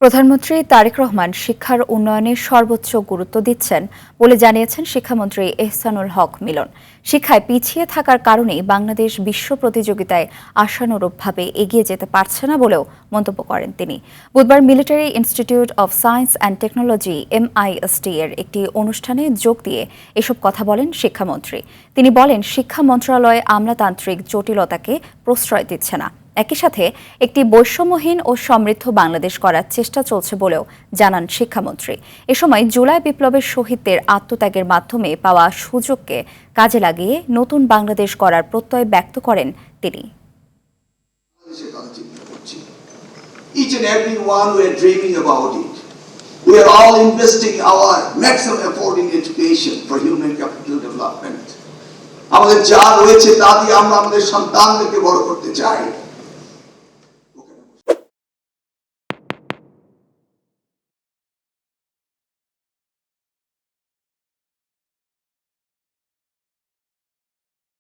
প্রধানমন্ত্রী তারেক রহমান শিক্ষার উন্নয়নে সর্বোচ্চ গুরুত্ব দিচ্ছেন বলে জানিয়েছেন শিক্ষামন্ত্রী এহসানুল হক মিলন। শিক্ষায় পিছিয়ে থাকার কারণেই বাংলাদেশ বিশ্ব প্রতিযোগিতায় আশানুরূপভাবে এগিয়ে যেতে পারছে না বলেও মন্তব্য করেন তিনি। বুধবার military institute of science and technology MIST এর একটি অনুষ্ঠানে যোগ দিয়ে এসব কথা বলেন শিক্ষামন্ত্রী। তিনি বলেন, শিক্ষা মন্ত্রণালয় আমলাতান্ত্রিক জটিলতাকে প্রশ্রয় দিচ্ছে না। একই সাথে একটি বৈষম্যহীন ও সমৃদ্ধ বাংলাদেশ করার চেষ্টা চলছে বলেও জানান শিক্ষামন্ত্রী। এ সময় জুলাই বিপ্লবের শহীদদের আত্মত্যাগের মাধ্যমে পাওয়া সুযোগকে কাজে লাগিয়ে নতুন বাংলাদেশ গড়ার প্রত্যয় ব্যক্ত করেন তিনি। Each and every one we are dreaming about it. We are all investing our maximum effort in education for human capital development. আমাদের যা রয়েছে তা দিয়ে আমরা আমাদের সন্তানদেরকে বড় করতে চাই।